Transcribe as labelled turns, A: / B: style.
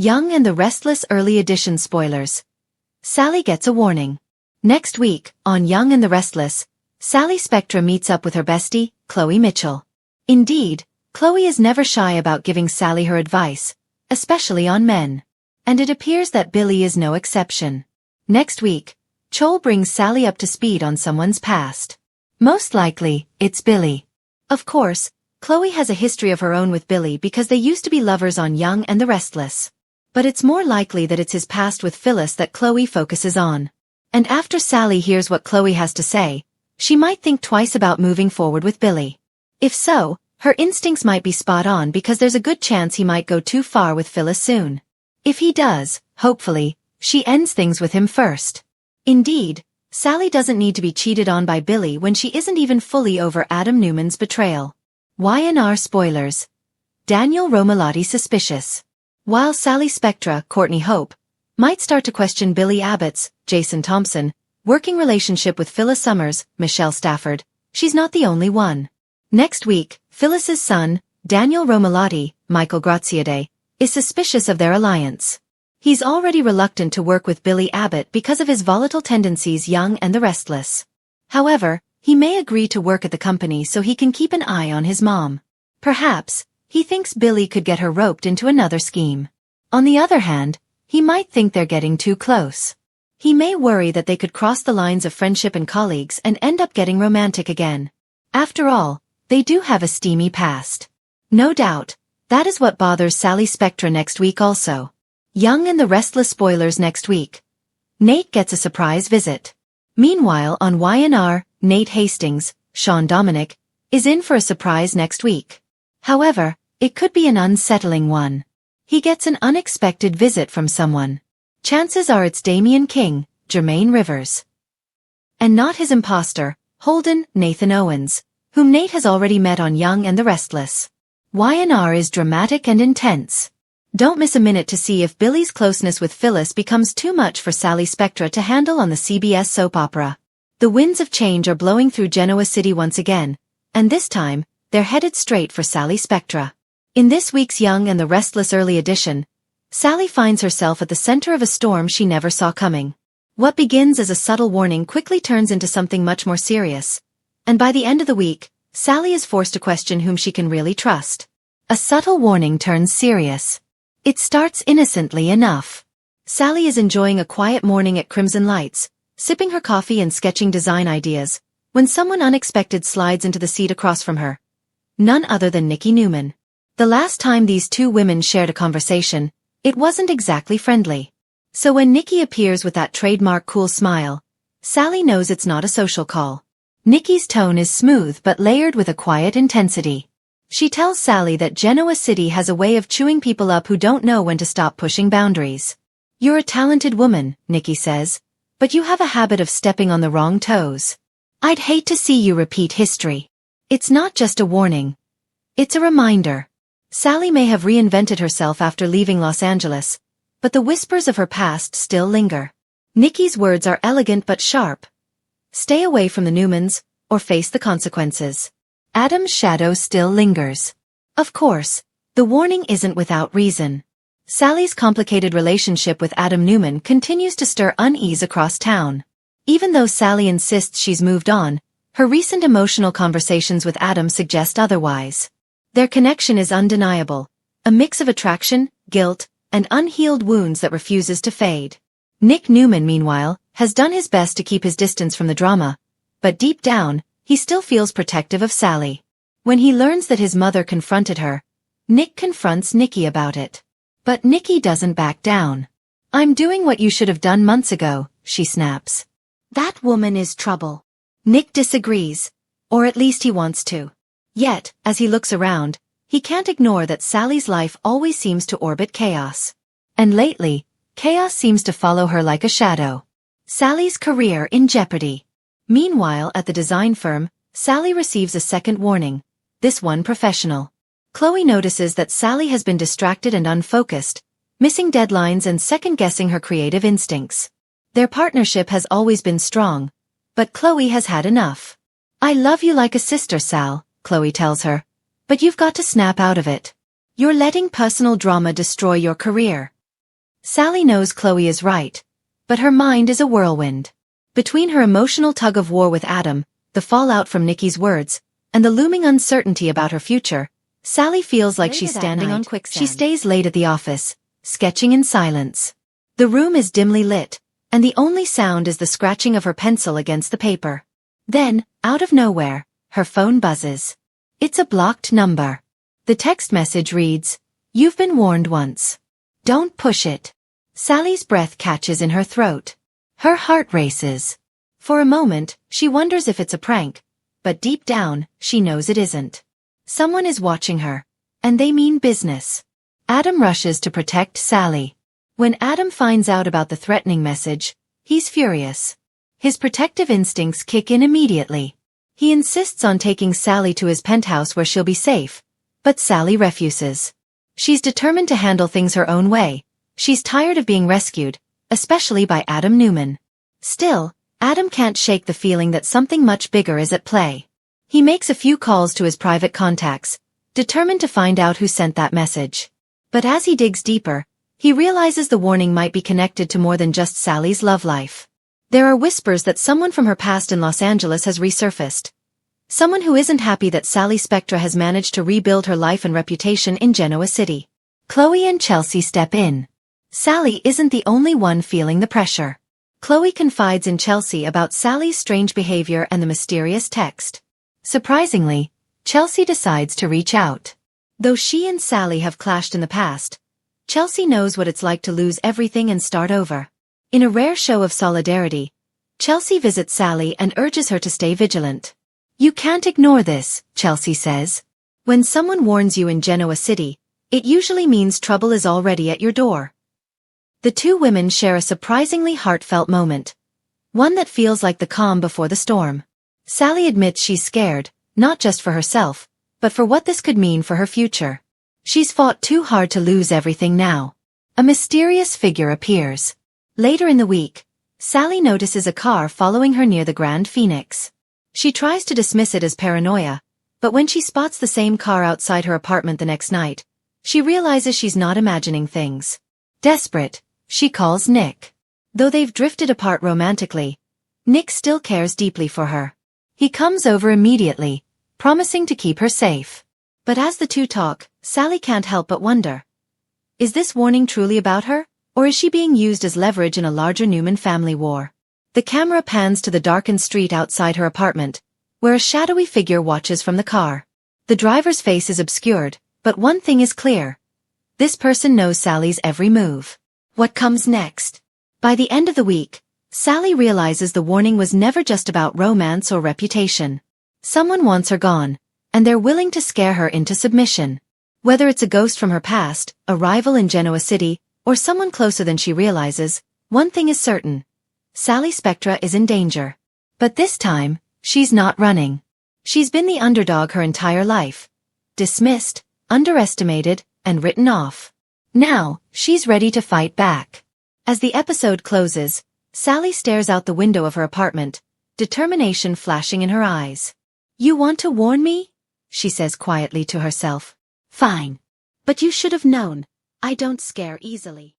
A: Young and the Restless Early Edition spoilers. Sally gets a warning. Next week, on Young and the Restless, Sally Spectra meets up with her bestie, Chloe Mitchell. Indeed, Chloe is never shy about giving Sally her advice, especially on men. And it appears that Billy is no exception. Next week, Chol brings Sally up to speed on someone's past. Most likely, it's Billy. Of course, Chloe has a history of her own with Billy because they used to be lovers on Young and the Restless. But it's more likely that it's his past with Phyllis that Chloe focuses on. And after Sally hears what Chloe has to say, she might think twice about moving forward with Billy. If so, her instincts might be spot on because there's a good chance he might go too far with Phyllis soon. If he does, hopefully, she ends things with him first. Indeed, Sally doesn't need to be cheated on by Billy when she isn't even fully over Adam Newman's betrayal. Y&R spoilers. Daniel Romalotti suspicious. While Sally Spectra, Courtney Hope, might start to question Billy Abbott's, Jason Thompson, working relationship with Phyllis Summers, Michelle Stafford, she's not the only one. Next week, Phyllis's son, Daniel Romalotti, Michael Graziade, is suspicious of their alliance. He's already reluctant to work with Billy Abbott because of his volatile tendencies Young and the Restless. However, he may agree to work at the company so he can keep an eye on his mom. Perhaps, he thinks Billy could get her roped into another scheme. On the other hand, he might think they're getting too close. He may worry that they could cross the lines of friendship and colleagues and end up getting romantic again. After all, they do have a steamy past. No doubt, that is what bothers Sally Spectra next week also. Young and the Restless spoilers next week. Nate gets a surprise visit. Meanwhile on Y&R, Nate Hastings, Sean Dominic, is in for a surprise next week. However, it could be an unsettling one. He gets an unexpected visit from someone. Chances are it's Damian King, Jermaine Rivers. And not his imposter, Holden, Nathan Owens, whom Nate has already met on Young and the Restless. Y&R is dramatic and intense. Don't miss a minute to see if Billy's closeness with Phyllis becomes too much for Sally Spectra to handle on the CBS soap opera. The winds of change are blowing through Genoa City once again, and this time, they're headed straight for Sally Spectra. In this week's Young and the Restless Early Edition, Sally finds herself at the center of a storm she never saw coming. What begins as a subtle warning quickly turns into something much more serious. And by the end of the week, Sally is forced to question whom she can really trust. A subtle warning turns serious. It starts innocently enough. Sally is enjoying a quiet morning at Crimson Lights, sipping her coffee and sketching design ideas, when someone unexpected slides into the seat across from her. None other than Nikki Newman. The last time these two women shared a conversation, it wasn't exactly friendly. So when Nikki appears with that trademark cool smile, Sally knows it's not a social call. Nikki's tone is smooth but layered with a quiet intensity. She tells Sally that Genoa City has a way of chewing people up who don't know when to stop pushing boundaries. "You're a talented woman," Nikki says, "but you have a habit of stepping on the wrong toes. I'd hate to see you repeat history." It's not just a warning. It's a reminder. Sally may have reinvented herself after leaving Los Angeles, but the whispers of her past still linger. Nikki's words are elegant but sharp. Stay away from the Newmans, or face the consequences. Adam's shadow still lingers. Of course, the warning isn't without reason. Sally's complicated relationship with Adam Newman continues to stir unease across town. Even though Sally insists she's moved on, her recent emotional conversations with Adam suggest otherwise. Their connection is undeniable, a mix of attraction, guilt, and unhealed wounds that refuses to fade. Nick Newman, meanwhile, has done his best to keep his distance from the drama, but deep down, he still feels protective of Sally. When he learns that his mother confronted her, Nick confronts Nikki about it. But Nikki doesn't back down. "I'm doing what you should have done months ago," she snaps. "That woman is trouble." Nick disagrees, or at least he wants to. Yet, as he looks around, he can't ignore that Sally's life always seems to orbit chaos. And lately, chaos seems to follow her like a shadow. Sally's career in jeopardy. Meanwhile, at the design firm, Sally receives a second warning, this one professional. Chloe notices that Sally has been distracted and unfocused, missing deadlines and second-guessing her creative instincts. Their partnership has always been strong, but Chloe has had enough. "I love you like a sister, Sal," Chloe tells her, "but you've got to snap out of it. You're letting personal drama destroy your career." Sally knows Chloe is right, but her mind is a whirlwind. Between her emotional tug-of-war with Adam, the fallout from Nikki's words, and the looming uncertainty about her future, Sally feels like she's standing on quicksand. She stays late at the office, sketching in silence. The room is dimly lit, and the only sound is the scratching of her pencil against the paper. Then, out of nowhere, her phone buzzes. It's a blocked number. The text message reads, "You've been warned once. Don't push it." Sally's breath catches in her throat. Her heart races. For a moment, she wonders if it's a prank, but deep down, she knows it isn't. Someone is watching her, and they mean business. Adam rushes to protect Sally. When Adam finds out about the threatening message, he's furious. His protective instincts kick in immediately. He insists on taking Sally to his penthouse where she'll be safe, but Sally refuses. She's determined to handle things her own way. She's tired of being rescued, especially by Adam Newman. Still, Adam can't shake the feeling that something much bigger is at play. He makes a few calls to his private contacts, determined to find out who sent that message. But as he digs deeper, he realizes the warning might be connected to more than just Sally's love life. There are whispers that someone from her past in Los Angeles has resurfaced. Someone who isn't happy that Sally Spectra has managed to rebuild her life and reputation in Genoa City. Chloe and Chelsea step in. Sally isn't the only one feeling the pressure. Chloe confides in Chelsea about Sally's strange behavior and the mysterious text. Surprisingly, Chelsea decides to reach out. Though she and Sally have clashed in the past, Chelsea knows what it's like to lose everything and start over. In a rare show of solidarity, Chelsea visits Sally and urges her to stay vigilant. "You can't ignore this," Chelsea says. "When someone warns you in Genoa City, it usually means trouble is already at your door." The two women share a surprisingly heartfelt moment. One that feels like the calm before the storm. Sally admits she's scared, not just for herself, but for what this could mean for her future. She's fought too hard to lose everything now. A mysterious figure appears. Later in the week, Sally notices a car following her near the Grand Phoenix. She tries to dismiss it as paranoia, but when she spots the same car outside her apartment the next night, she realizes she's not imagining things. Desperate, she calls Nick. Though they've drifted apart romantically, Nick still cares deeply for her. He comes over immediately, promising to keep her safe. But as the two talk, Sally can't help but wonder. Is this warning truly about her, or is she being used as leverage in a larger Newman family war? The camera pans to the darkened street outside her apartment, where a shadowy figure watches from the car. The driver's face is obscured, but one thing is clear. This person knows Sally's every move. What comes next? By the end of the week, Sally realizes the warning was never just about romance or reputation. Someone wants her gone, and they're willing to scare her into submission. Whether it's a ghost from her past, a rival in Genoa City, or someone closer than she realizes, one thing is certain. Sally Spectra is in danger. But this time, she's not running. She's been the underdog her entire life. Dismissed, underestimated, and written off. Now, she's ready to fight back. As the episode closes, Sally stares out the window of her apartment, determination flashing in her eyes. "You want to warn me?" she says quietly to herself. "Fine. But you should have known. I don't scare easily."